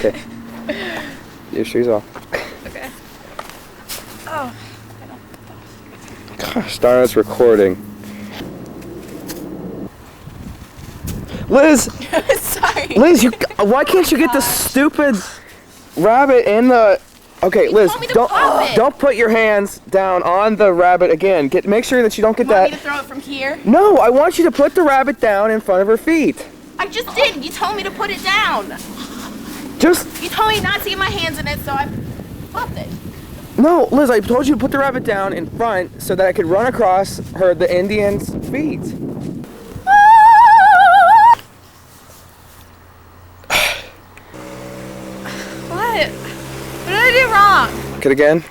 Okay. Your shoes off. Okay. Oh. Gosh darn, it's recording. Liz! Sorry. Liz, why can't you get the stupid rabbit in the... Okay, Liz, don't put your hands down on the rabbit again. Make sure that you don't get that... You want me to throw it from here? No, I want you to put the rabbit down in front of her feet. I just did. You told me to put it down. You told me not to get my hands in it, so I popped it. No, Liz, I told you to put the rabbit down in front so that I could run across the Indian's feet. What? What did I do wrong? Get again?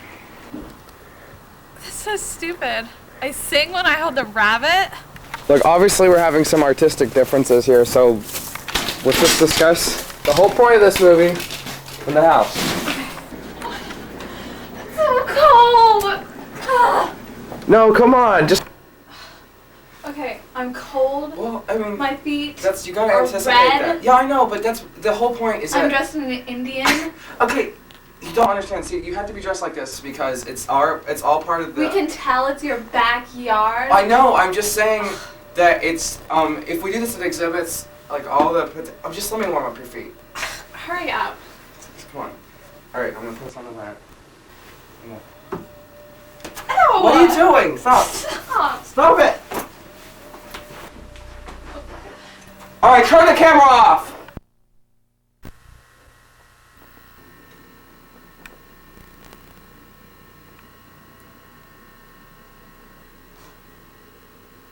That's so stupid. I sing when I hold the rabbit? Look, obviously we're having some artistic differences here, so let's just discuss the whole point of this movie in the house. It's so cold! No, come on, just... Okay, I'm cold. Well, I mean... My feet you gotta are anticipate red. that. Yeah, I know, but that's... The whole point is I'm dressed in an Indian. Okay, you don't understand. See, you have to be dressed like this because it's all part of the... We can tell it's your backyard. I know, I'm just saying that it's, if we do this at exhibits, like all the... just let me warm up your feet. Hurry up. Come on. Alright, I'm gonna put this on the rack. Ow! What are you doing? Stop. Stop it! Alright, turn the camera off!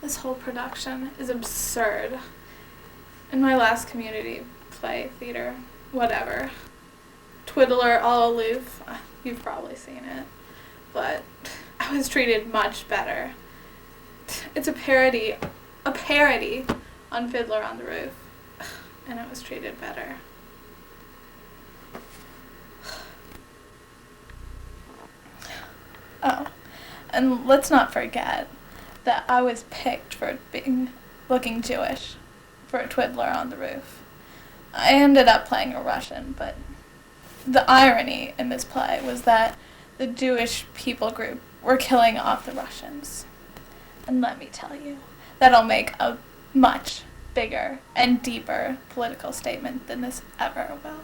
This whole production is absurd. In my last community play, theater, whatever. Twiddler All Aloof, you've probably seen it. But I was treated much better. It's a parody on Fiddler on the Roof, and it was treated better. Oh, and let's not forget that I was picked for looking Jewish for a Twiddler on the Roof. I ended up playing a Russian, but the irony in this play was that the Jewish people group were killing off the Russians. And let me tell you, that'll make a much bigger and deeper political statement than this ever will.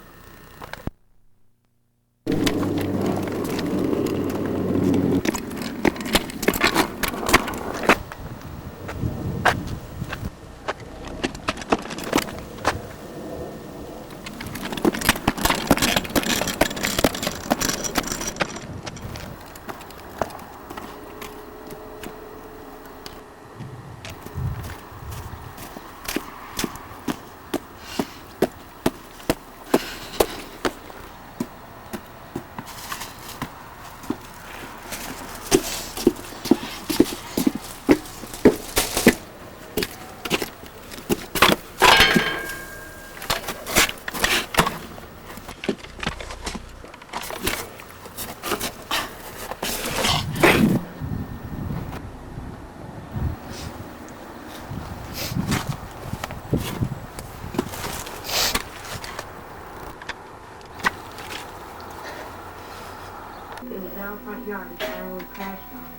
Front yard, the firewood crashed on it.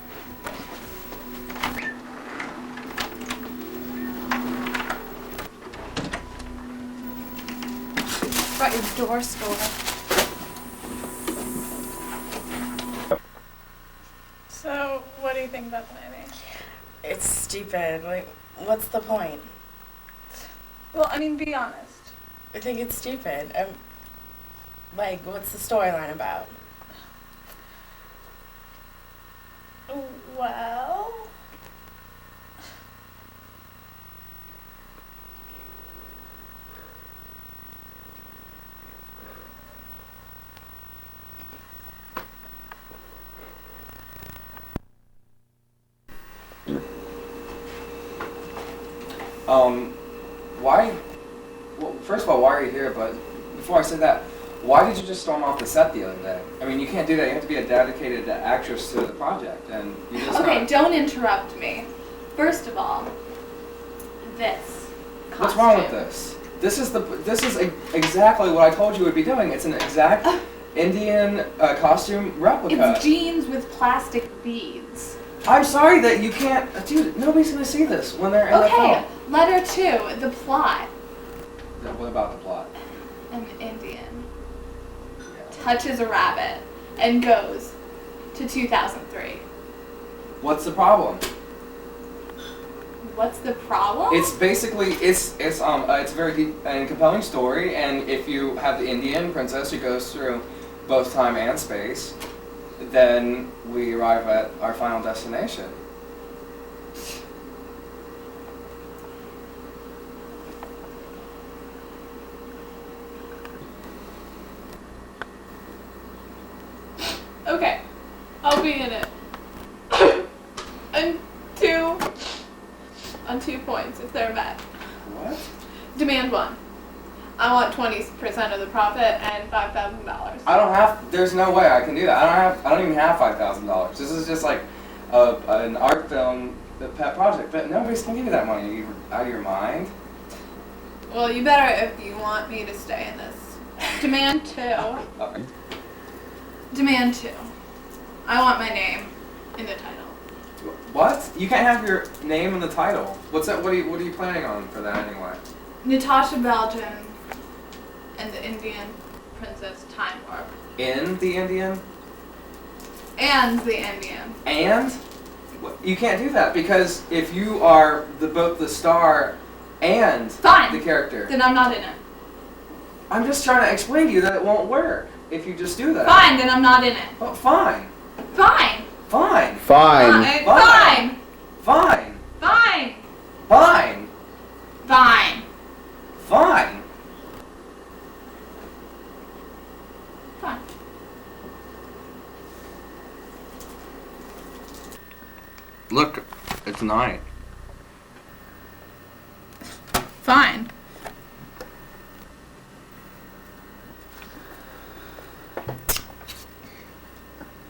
Got your door score. So, what do you think about the movie? It's stupid. Like, what's the point? Well, I mean, be honest. I think it's stupid. Like, what's the storyline about? Well... Why? Well, first of all, why are you here? But before I say that, why did you just storm off the set the other day? I mean, you can't do that. You have to be a dedicated actress to the project, and you just... Okay, don't interrupt me. First of all, this costume. What's wrong with this? This is exactly what I told you we'd be doing. It's an exact Indian costume replica. It's jeans with plastic beads. I'm sorry that you can't, dude. Nobody's gonna see this when they're in the Okay, film. letter 2, the plot. What about the plot? An Indian Yeah. touches a rabbit and goes to 2003. What's the problem? What's the problem? It's basically it's a very deep and compelling story, and if you have the Indian princess who goes through both time and space, then we arrive at our final destination. Okay, I'll be in it. On 2 points if they're met. What? Demand 1. I want 20% of the profit and $5,000. I don't have. There's no way I can do that. I don't even have $5,000. This is just like an art film, a pet project. But nobody's gonna give you that money. You're out of your mind. Well, you better if you want me to stay in this. Demand 2. Okay. Demand 2. I want my name in the title. What? You can't have your name in the title. What's that? What are you planning on for that anyway? Natasha Beljin and the Indian Princess Time Warp. In the Indian? And the Indian. And? You can't do that because if you are both the star and Fine. the character. Then I'm not in it. I'm just trying to explain to you that it won't work if you just do that. Fine, then I'm not in it. Well, fine. Fine. Fine. Fine. Fine. Fine. Fine. Fine. Fine. Fine. Fine. Fine. Fine. Look, it's night. Fine.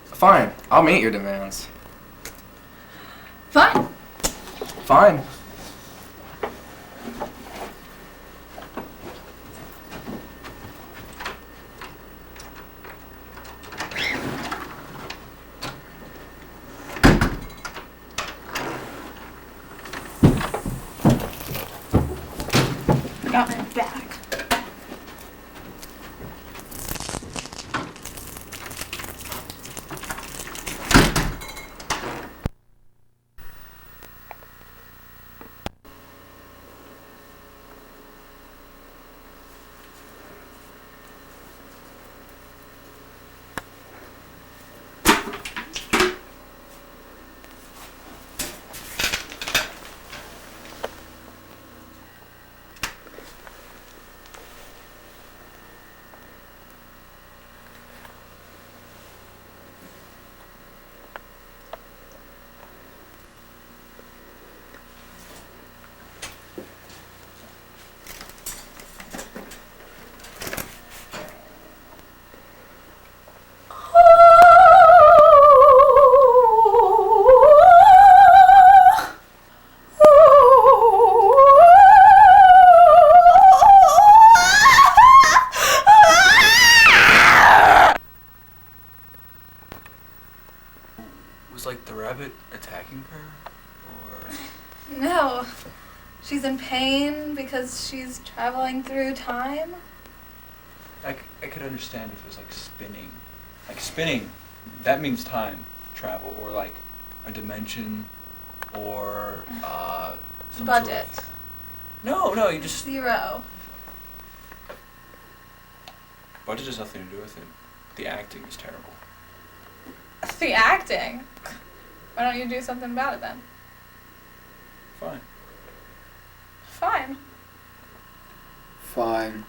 Fine. I'll meet your demands. Fine. Fine. Got my back. Was like the rabbit attacking her? Or No. She's in pain because she's traveling through time. I could understand if it was like spinning. Like spinning, that means time travel or like a dimension or some Budget. Sort of, no, you just 0. budget has nothing to do with it. The acting is terrible. The acting. Why don't you do something about it then? Fine. Fine. Fine.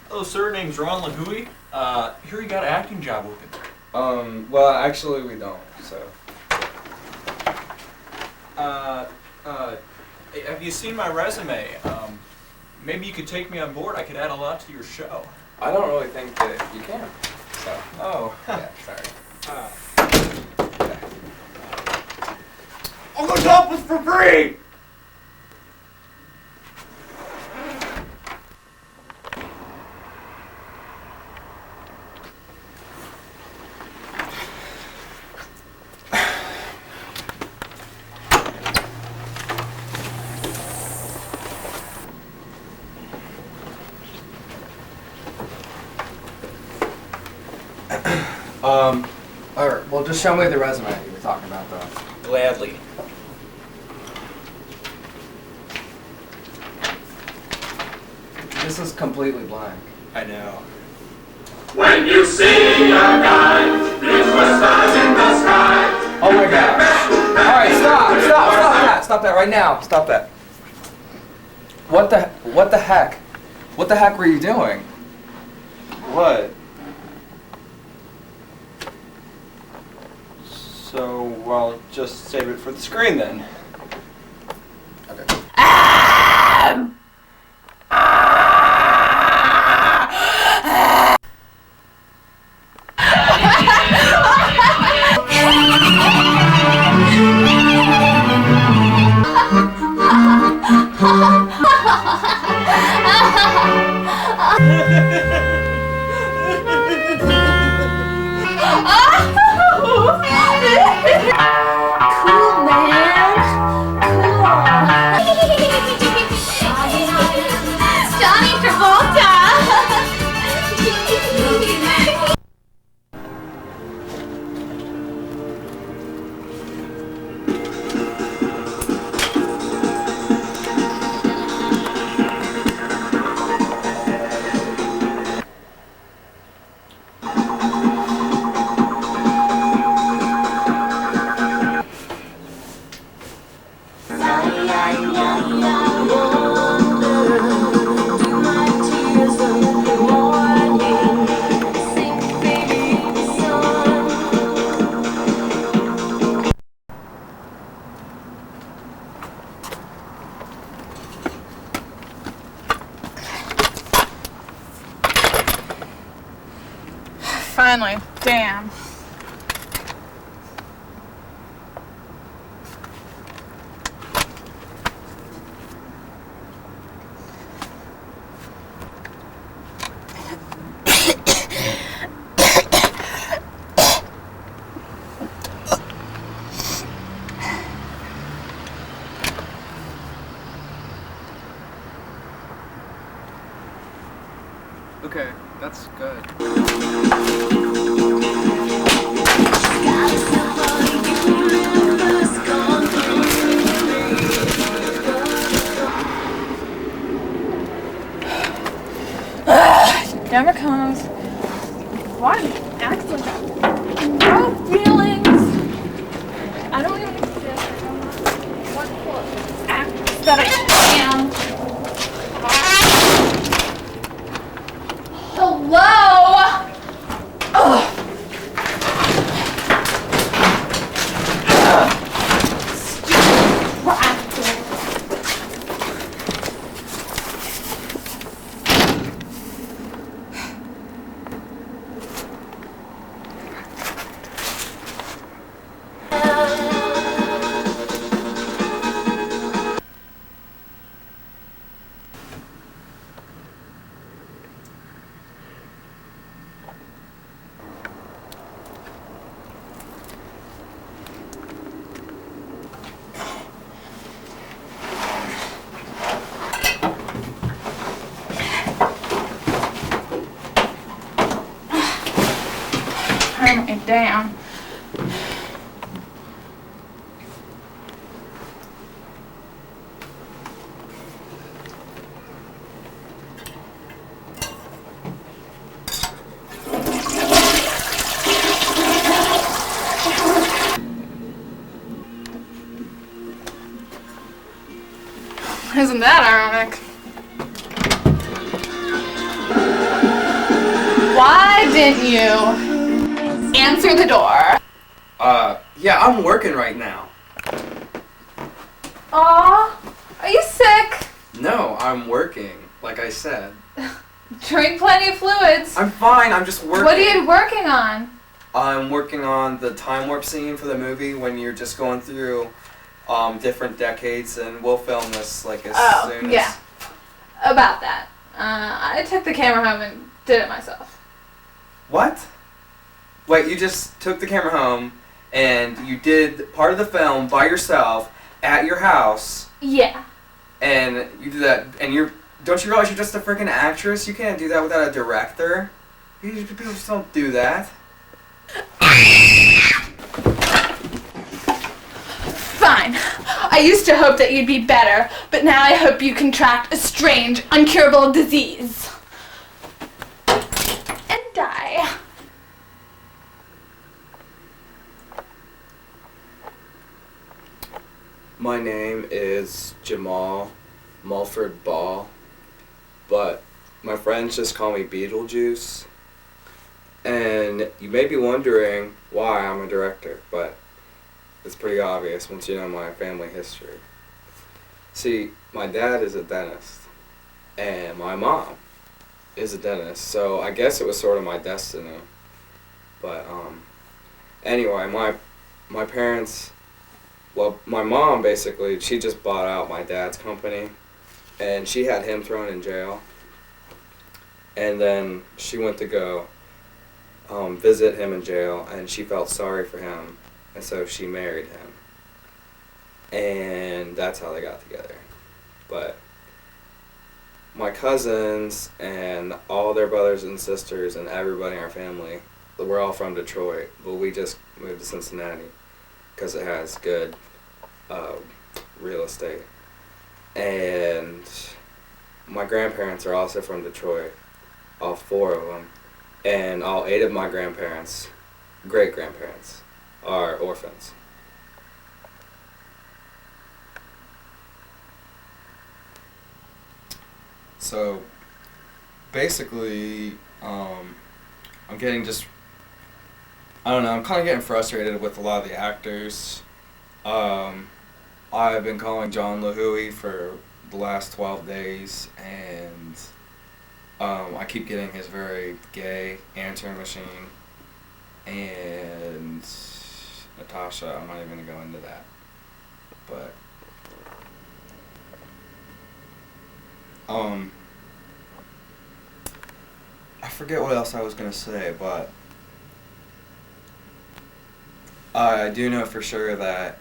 Hello, sir. Name's Ron LahHuey. Here you got an acting job open. Well, actually, we don't. So. Have you seen my resume? Maybe you could take me on board. I could add a lot to your show. I don't really think that you can. So. Oh. Yeah. Sorry. I'll go topless for free! Alright, well, just show me the resume you were talking about, though. Gladly. This is completely blank. I know. When you see a guy with stars in the sky. Oh my god. Alright, stop that right now. Stop that. What the heck? What the heck were you doing? What? So, well, just save it for the screen then. Okay. Cool, man. Cool. Johnny Travolta. Finally, damn. Okay, that's good. Never comes. Why act like that? No feelings. I don't even exist. I'm not wonderful actress that I am. Hello? Ugh. Stupid practice. Turn it down. Isn't that ironic? Why didn't you? answer the door. Yeah, I'm working right now. Aw, are you sick? No, I'm working, like I said. Drink plenty of fluids. I'm fine, I'm just working. What are you working on? I'm working on the time warp scene for the movie when you're just going through different decades, and we'll film this like as soon as... yeah. About that. I took the camera home and did it myself. What? Wait, you just took the camera home and you did part of the film by yourself at your house, Yeah. and you did that, and don't you realize you're just a freaking actress? You can't do that without a director. People just don't do that. Fine. I used to hope that you'd be better, but now I hope you contract a strange, incurable disease. And die. My name is Jamal Mulford Ball, but my friends just call me Beetlejuice. And you may be wondering why I'm a director, but it's pretty obvious once you know my family history. See, my dad is a dentist, and my mom is a dentist, so I guess it was sort of my destiny. But, anyway, my parents, well, my mom basically, she just bought out my dad's company, and she had him thrown in jail. And then she went to go visit him in jail, and she felt sorry for him, and so she married him. And that's how they got together. But my cousins and all their brothers and sisters and everybody in our family, we're all from Detroit, but we just moved to Cincinnati because it has good real estate. And my grandparents are also from Detroit, all 4 of them. And all 8 of my grandparents, great-grandparents, are orphans. So, basically, I'm getting just, I don't know, I'm kind of getting frustrated with a lot of the actors. I've been calling John LahHuey for the last 12 days, and I keep getting his very gay answering machine, and Natasha, I'm not even going to go into that, but I forget what else I was going to say, but I do know for sure that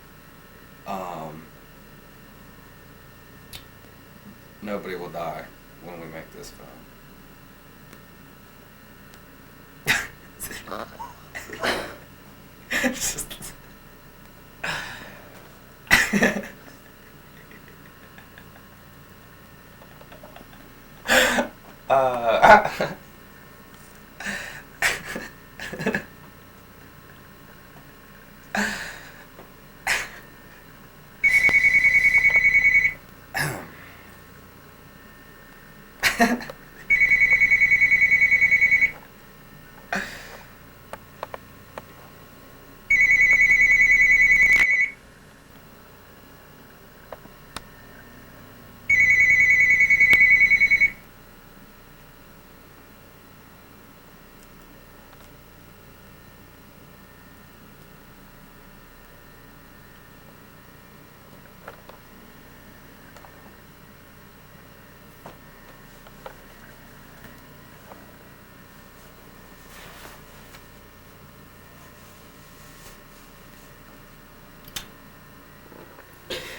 nobody will die when we make this film.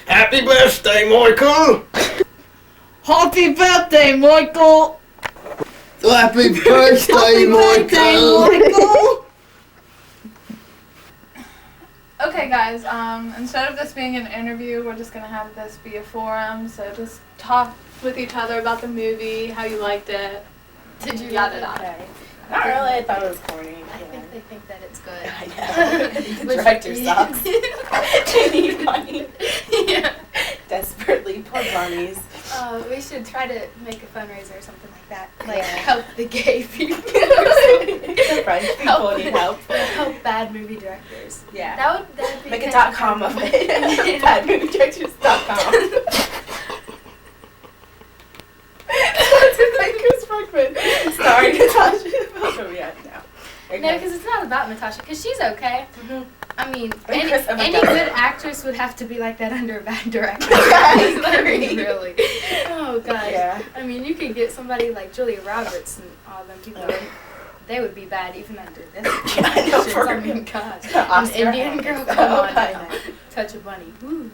Happy birthday, Michael! Happy birthday, Michael! Happy birthday, Michael! Okay, guys, instead of this being an interview, we're just gonna have this be a forum, so just talk with each other about the movie, how you liked it. Did you Yada like yada. it? Not really. I thought it was corny. I think they think that it's good. I know. The director sucks. Funny. Yeah. Desperately, poor bunnies. We should try to make a fundraiser or something like that. Like, Yeah. help the gay people. The French people need help. Help bad movie directors. Yeah. That'd be Make a kind .com of it. Badmoviedirectors.com. That's like Chris Brookman. Starring Natasha Beljin now. Okay. No, because it's not about Natasha, because she's okay. Mhm. I mean, And any Chris Evans. good actress would have to be like that under a bad director. I Like, agree. really. Oh, gosh. Yeah. I mean, you can get somebody like Julia Roberts and all them people, and they would be bad even under this. I know, for I mean, gosh. An Oscar Indian Isaac, girl, so come on I now. know. Touch a bunny. Woo.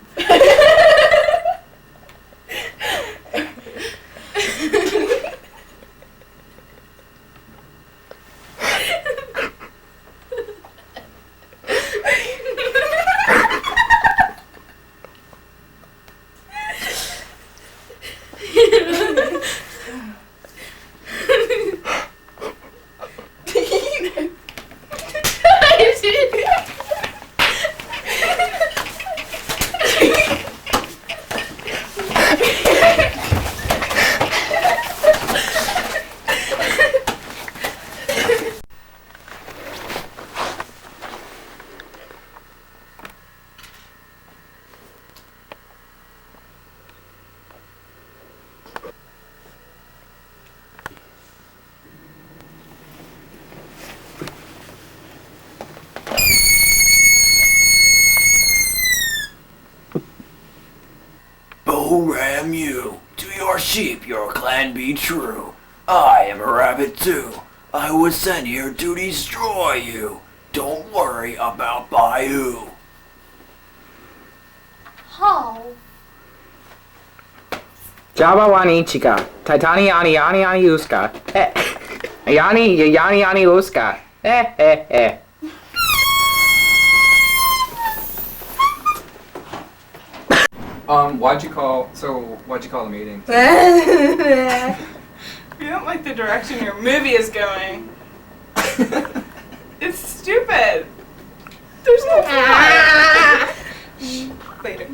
Bo ram you. To your sheep your clan be true. I am a rabbit too. I was sent here to destroy you. Don't worry about Bayou. Oh. Java wani chica. Titani yani yani yani uska. Eh. Yani yani yani uska. Eh eh eh. Why'd you call the meeting? You don't like the direction your movie is going. It's stupid. There's no plot. Later.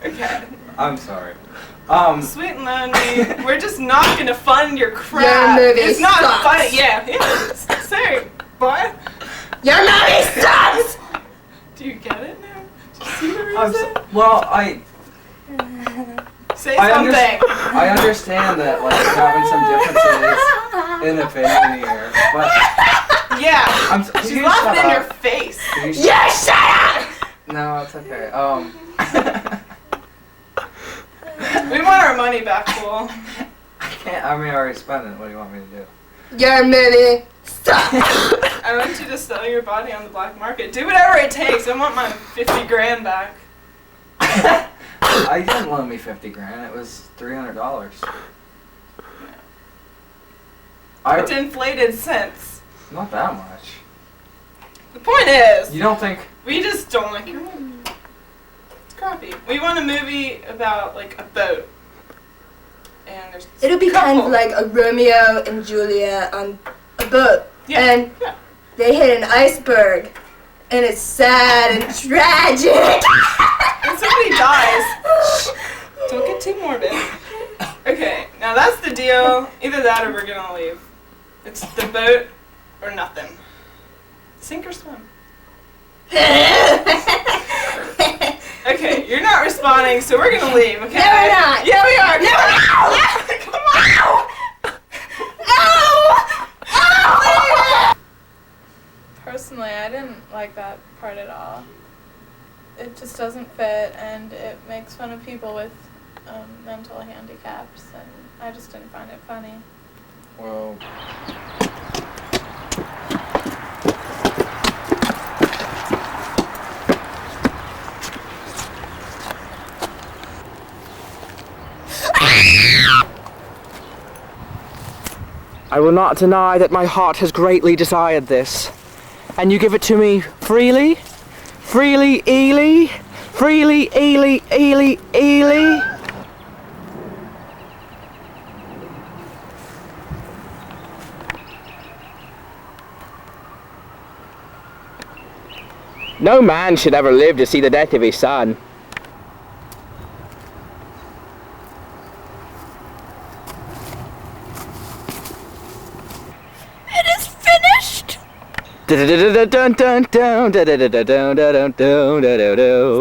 Okay. I'm sorry. Sweet and lonely. We're just not gonna fund your crap. Your movie it's not sucks. funny. Yeah. Sorry, but Your movie sucks! do you get it now? Do you see the I'm reason? well, Say I something. I understand that like having some differences in opinion here, but Yeah. can She's you laughing shut in up? your face. Can you Yeah, shut up! No, it's okay. We want our money back, fool. I mean, I already spent it. What do you want me to do? Your movie sucks! I want you to sell your body on the black market. Do whatever it takes. I want my 50 grand back. I didn't loan me 50 grand. It was $300. It's inflated since. Not that much. The point is, You don't think? we just don't like your movie. It's crappy. We want a movie about like a boat. And there's It'll be kind of couple. like a Romeo and Juliet on a boat. Yeah. And Yeah. they hit an iceberg. And it's sad and tragic. And somebody dies. Don't get too morbid. Okay, now that's the deal. Either that or we're gonna leave. It's the boat or nothing. Sink or swim. Okay, you're not responding, so we're gonna leave, okay? No, we're not. Yeah, we are. No, we're not. Come on. Personally, I didn't like that part at all. It just doesn't fit, and it makes fun of people with mental handicaps, and I just didn't find it funny. Well. I will not deny that my heart has greatly desired this. And you give it to me freely? Freely, Ely? Freely, Ely, Ely, Ely? No man should ever live to see the death of his son.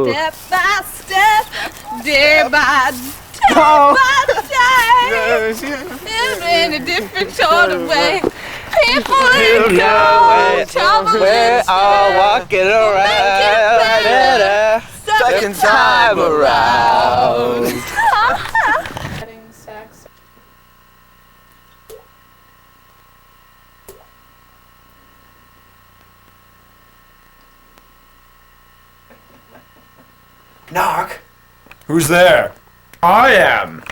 Step by step, day by day by day, in a different sort of way. People in cold, trouble We're all walking around, second time around. Wedding sex. Knock. Who's there? I am.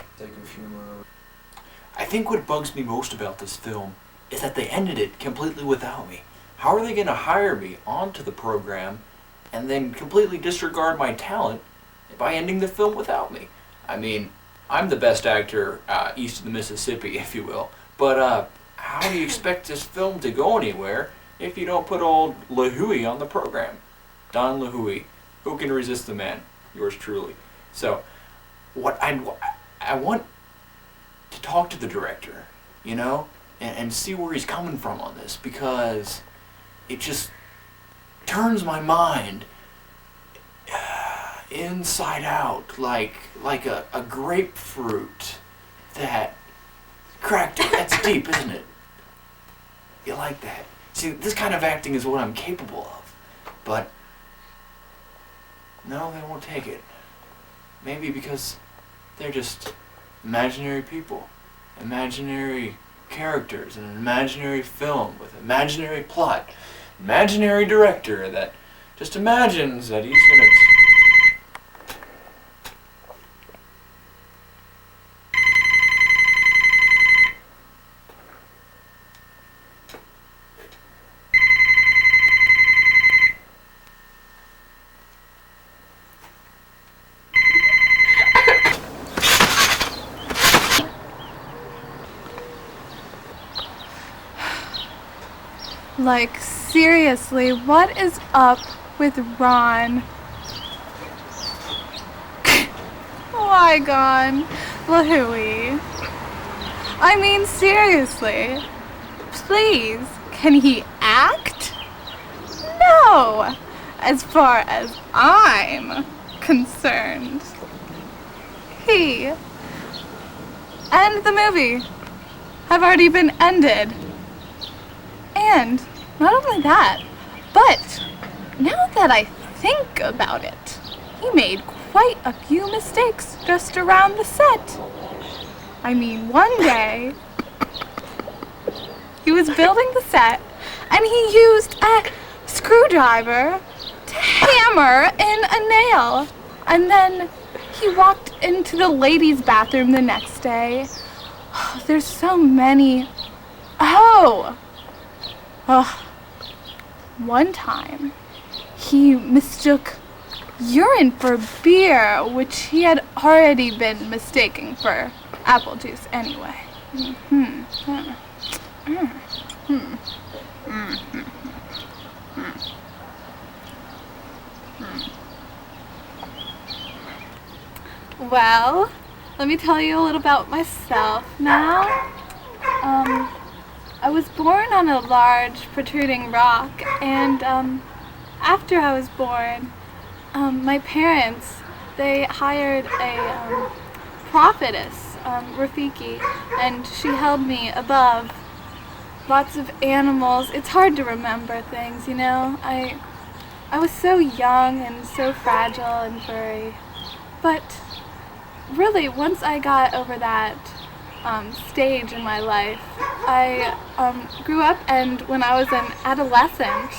I think what bugs me most about this film is that they ended it completely without me. How are they going to hire me onto the program and then completely disregard my talent by ending the film without me? I mean, I'm the best actor east of the Mississippi, if you will. But how do you expect this film to go anywhere if you don't put old LahHuey on the program? Don LahHuey. Who can resist the man? Yours truly. So, what I want to talk to the director, you know, and see where he's coming from on this, because it just turns my mind inside out like a grapefruit that cracked. That's deep, isn't it? You like that? See, this kind of acting is what I'm capable of, but no, they won't take it. Maybe because they're just imaginary people, imaginary characters in an imaginary film with imaginary plot, imaginary director that just imagines that he's gonna Like, seriously, what is up with Ron? Why gone? LahHuey. I mean, seriously. Please, can he act? No, as far as I'm concerned. He and the movie have already been ended. And not only that, but now that I think about it, he made quite a few mistakes just around the set. I mean, one day, he was building the set, and he used a screwdriver to hammer in a nail. And then he walked into the ladies' bathroom the next day. Oh, there's so many. One time, he mistook urine for beer, which he had already been mistaking for apple juice anyway. Well, let me tell you a little about myself now. I was born on a large protruding rock, and after I was born, my parents, they hired a prophetess, Rafiki, and she held me above lots of animals. It's hard to remember things, you know. I was so young and so fragile and furry, but really, once I got over that stage in my life, I grew up, and when I was an adolescent,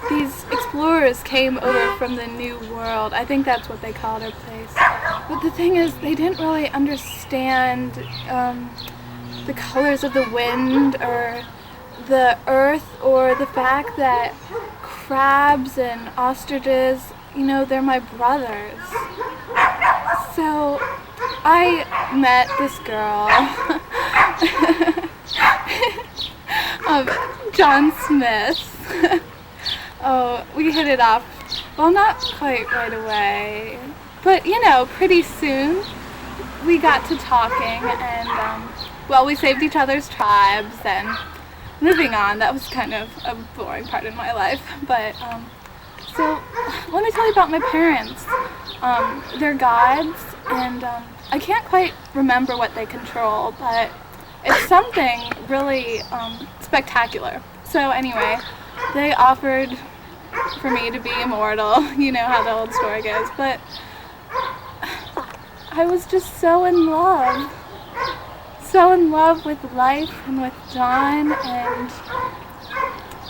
these explorers came over from the New World. I think that's what they called our place. But the thing is, they didn't really understand the colors of the wind or the earth, or the fact that crabs and ostriches, you know, they're my brothers. So I met this girl, John Smith. Oh, we hit it off. Well, not quite right away, but you know, pretty soon we got to talking, and well, we saved each other's tribes, and moving on. That was kind of a boring part in my life. But, so, let me tell you about my parents. They're gods, and I can't quite remember what they control, but it's something really spectacular. So anyway, they offered for me to be immortal. You know how the old story goes. But I was just so in love. So in love with life and with John, and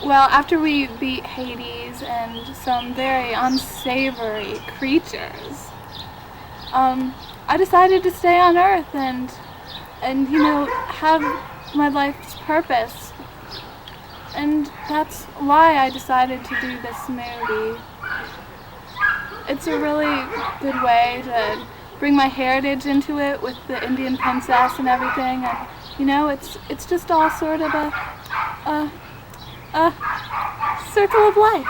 well, after we beat Hades and some very unsavory creatures, I decided to stay on Earth and you know, have my life's purpose. And that's why I decided to do this movie. It's a really good way to bring my heritage into it with the Indian princess and everything. And, you know, it's just all sort of a circle of life.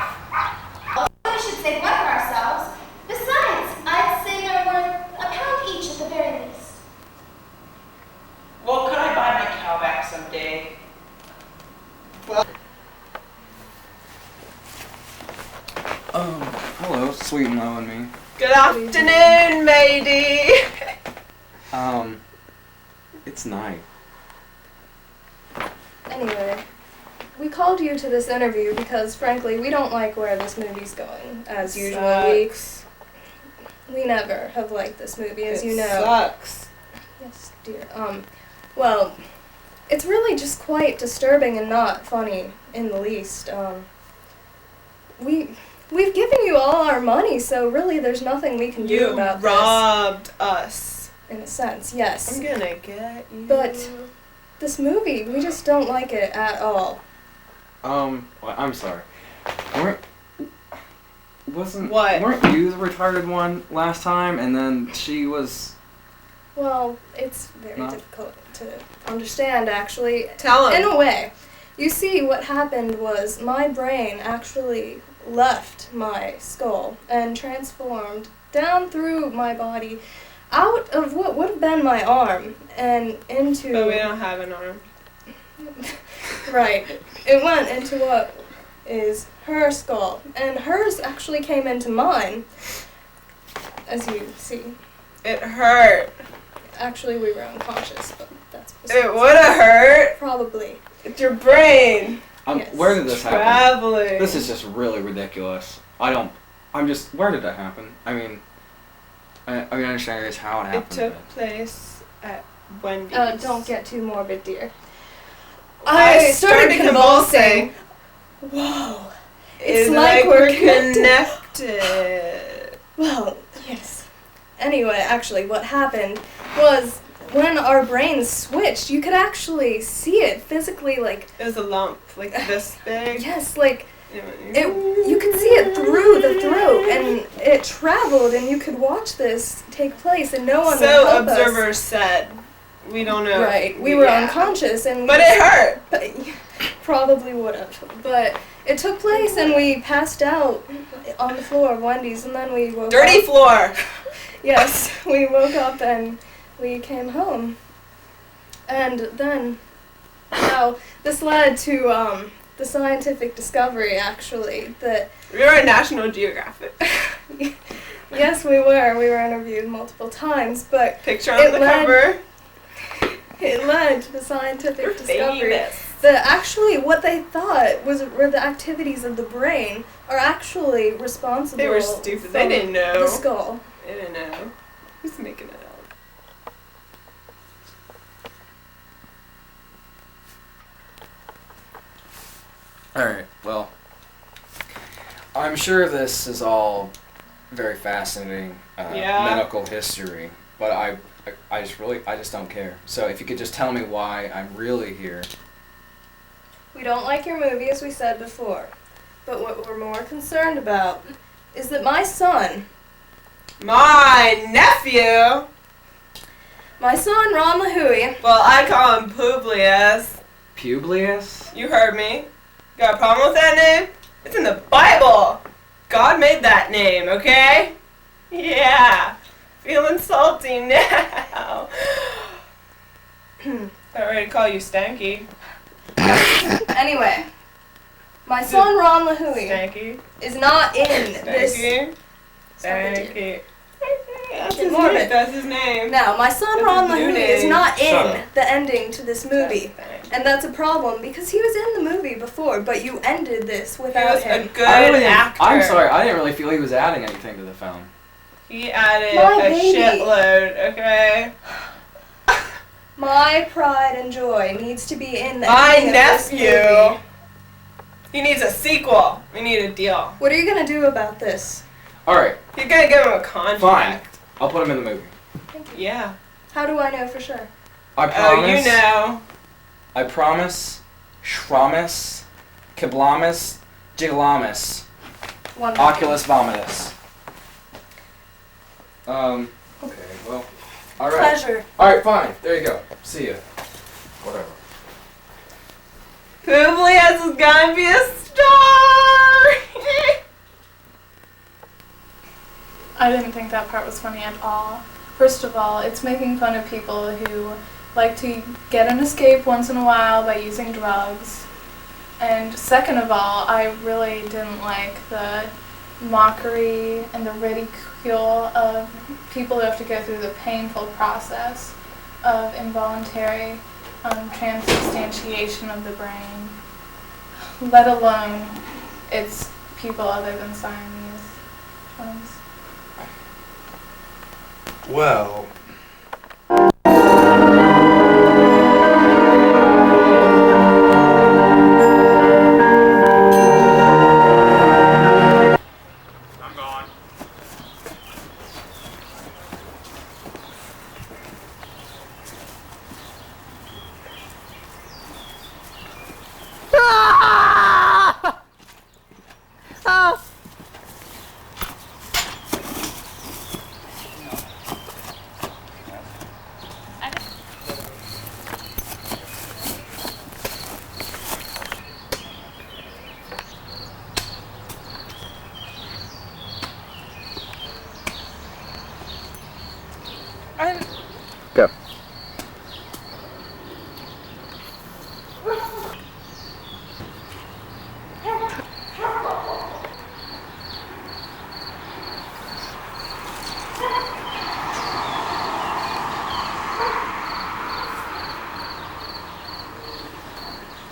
We should save one for ourselves. Besides, I'd say they're worth £1 each at the very least. Well, could I buy my cow back someday? Hello, sweet and low and me. Good afternoon, matey. It's night. Anyway, we called you to this interview because, frankly, we don't like where this movie's going. As usual, we never have liked this movie, as you know. Sucks. Yes, dear. Well, it's really just quite disturbing and not funny in the least. We've given you all our money, so really there's nothing we can do about this. You robbed us. In a sense, yes. I'm gonna get you. But this movie, we just don't like it at all. Well, I'm sorry. Weren't you the retarded one last time, and then she was... Well, it's very difficult to understand, actually. Tell him. In a way. You see, what happened was my brain actually left my skull and transformed down through my body out of what would have been my arm and into... But we don't have an arm. Right. It went into what is her skull, and hers actually came into mine, as you see. It hurt. Actually, we were unconscious, but that's... It would have hurt. Probably. It's your brain. Yes. Where did this happen? Traveling. This is just really ridiculous. Where did that happen? I understand it's how it happened. It took place at Wendy's. Don't get too morbid, dear. I started convulsing. Whoa. It's like we're connected. Well, yes. Anyway, actually, what happened was when our brains switched, you could actually see it physically, like... It was a lump, like this big. Yes, like... You could see it through the throat, and it traveled, and you could watch this take place, and no one would help us. So observers said. We don't know. Right, we were unconscious, and... But it hurt! Probably would have. But it took place, and we passed out on the floor of Wendy's, and then we woke up. Dirty floor! Yes, we woke up, and we came home. And then, now, this led to, the scientific discovery, actually, that... We were in National Geographic. Yes, we were. We were interviewed multiple times, but... Picture on the cover. It led to the scientific discovery that actually what they thought were the activities of the brain are actually responsible. They were stupid. They didn't know. The skull. They didn't know. Who's making it up? Alright, well, I'm sure this is all very fascinating medical history, but I just don't care. So if you could just tell me why I'm really here. We don't like your movie, as we said before, but what we're more concerned about is that my son... My nephew? My son, Ron LahHuey. Well, I call him Publius. Publius? You heard me. Got a problem with that name? It's in the Bible. God made that name, okay? Yeah. Feeling salty now. I'm ready to call you Stanky. Anyway, my son Ron LahHuey Stanky. is not in this. Stanky. Stanky. That's Kid his Morbid. name. That's his name. Now, my son That's Ron his new LahHuey is name. not Shut in up. the ending to this movie. And that's a problem because he was in the movie before, but you ended this He without was a him. good actor. I'm sorry, I didn't really feel he was adding anything to the film. He added My a baby. shitload, okay? My pride and joy needs to be in the My ending of this nephew. movie. He needs a sequel. We need a deal. What are you gonna do about this? Alright, You're gonna give him a contract. fine. I'll put him in the movie. Yeah. How do I know for sure? I Oh, promise. you know. I promise. Shramis. Kiblamis. Jiglamis. Wonderful. Oculus vomitus. Okay, well. Alright. Pleasure. Alright, fine. There you go. See ya. Whatever. Publius is gonna be a star! I didn't think that part was funny at all. First of all, it's making fun of people who like to get an escape once in a while by using drugs. And second of all, I really didn't like the mockery and the ridicule of people who have to go through the painful process of involuntary transubstantiation of the brain, let alone it's people other than Siamese twins. Well, I'm gone. Go.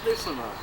listen up.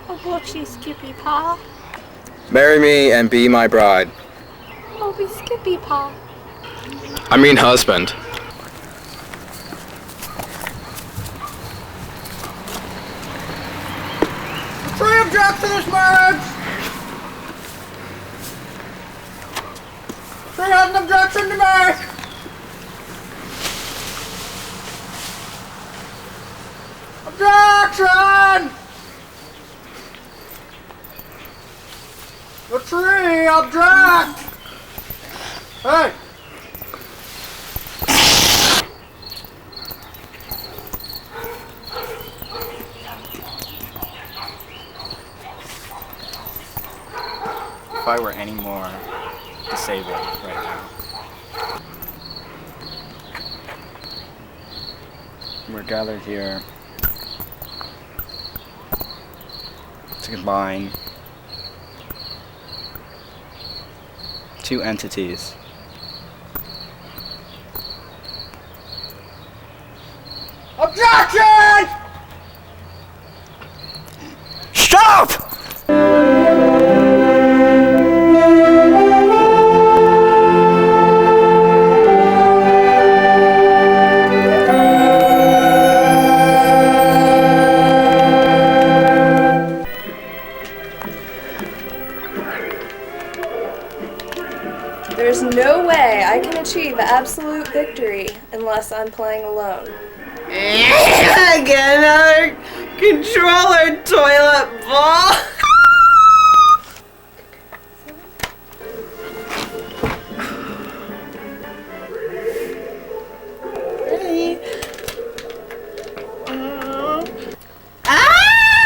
Oh, Butchie Skippy Pa. Marry me and be my bride. Oh, be Skippy Pa. I mean husband. Free object to this marriage! Free has an objection to make! Objection! The tree, object! Hey! If I were any more disabled right now. We're gathered here to combine two entities. Objection! Stop! There's no way I can achieve absolute victory unless I'm playing alone. Get our controller, toilet ball.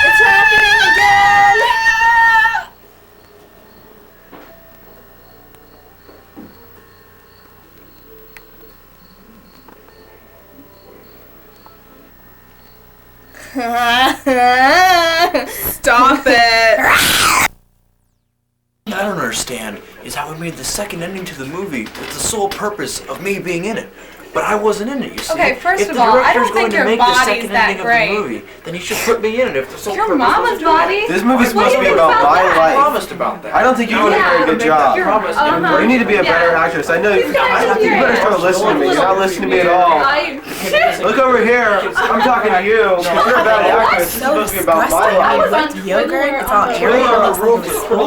It's happening again! Stop it! I don't understand is how we made the second ending to the movie with the sole purpose of me being in it. But I wasn't in it, you see. Okay, first if of the all, I director's don't think going to your make the body's second that ending great. of the movie, then he should put me in it if the sole Your purpose mama's was to do it. body? This movie's What supposed do to be you about think my about life. I promised about that. I don't think you're doing a very good job. You need to be a better actress. I know. You better start listening to me. You're not listening to me at all. Look over here. I'm talking to you. You're a bad actress. This is supposed to be about my life. Yogurt, it's all You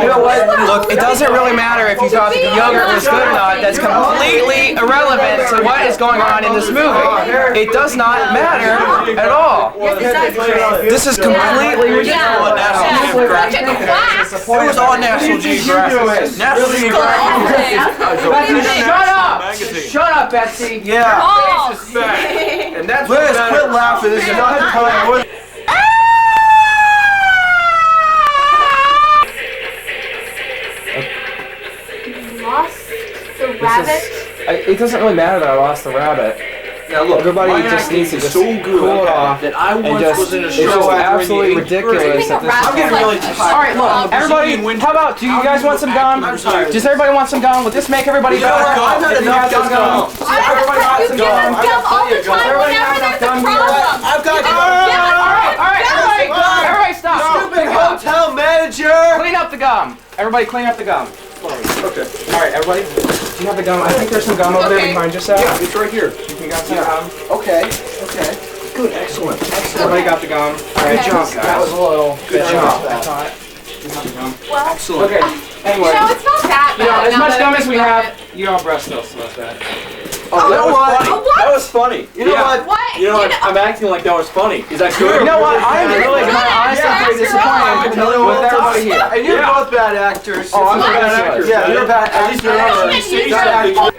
know what? Look, it doesn't really matter if you thought the yogurt was good or not. That's completely irrelevant to what is going on in this movie. It does not matter at all. This is completely ridiculous. It was on National Geographic. National Geographic. Shut up! Shut up, Betsy. Yeah. And that's Liz, quit laughing. This is not the time. Lost the rabbit? It doesn't really matter that I lost the rabbit. Now look, Everybody my just acting needs to is just so good cool it off that I and once just, was in a it's show just actor in absolutely the 8th grade. ridiculous that this I'm getting really tired. Alright, look, everybody, how about, do you guys want some gum? Does everybody want some gum? Would this make everybody better? I've had enough gum. Everybody got some gum. all the time whenever there's a problem. I've got Everybody stop. Stupid hotel manager. Clean up the gum. Everybody clean up the gum. Okay. Alright, everybody, do you have the gum? I think there's some gum over there behind you, Seth. Yeah, it's right here. You got some gum? Okay. Good, excellent. Everybody got the gum? Good job, guys. That was a little Good job. I thought. You have the gum. Excellent. Okay, anyway. It's not that You know, bad. as much gum as we have, you don't have breast milk, so that's bad. Oh, that was funny. What? That was funny. You know what? What? You know what? I'm acting like that was funny. Is that good? You know what? I'm really kind of honestly pretty disappointed with everybody here. And you're both bad actors. Oh, I'm a bad actor. Yeah, you're a bad actor. At least you're not.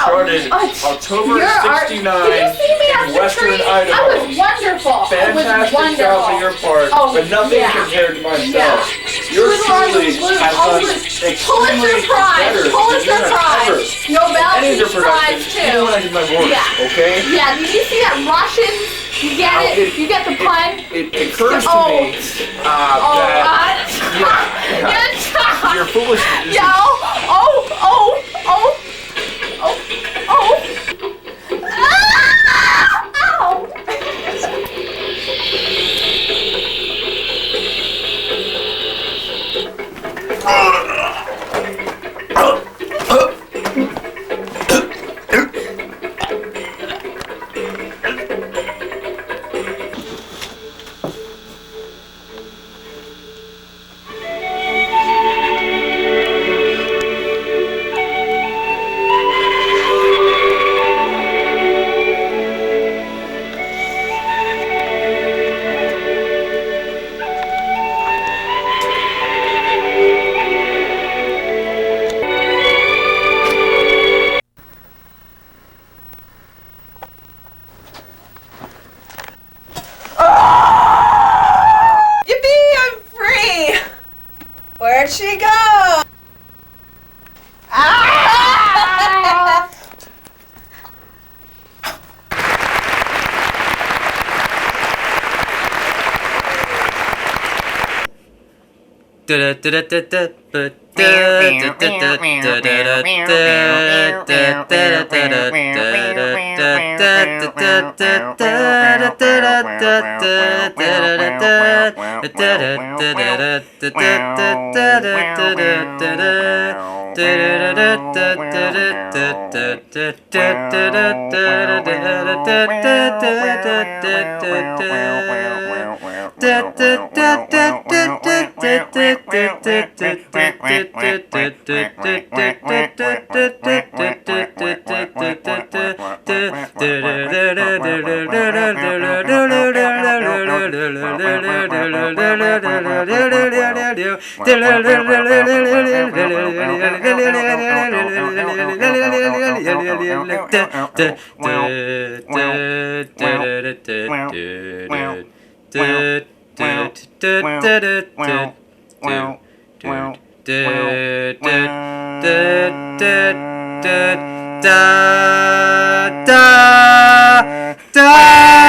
Started October '69 in Western Idaho. I was wonderful. Fantastic job on your part, but nothing compared to myself. Your truly has done extremely better than you have ever. Nobel Any of your Peace Prize productions, too. even when I did my work, okay? Yeah, did you see that Russians? You get it? You get the pun? It occurs to me that You're your foolishness is Yippee! I'm free. Where'd she go? Da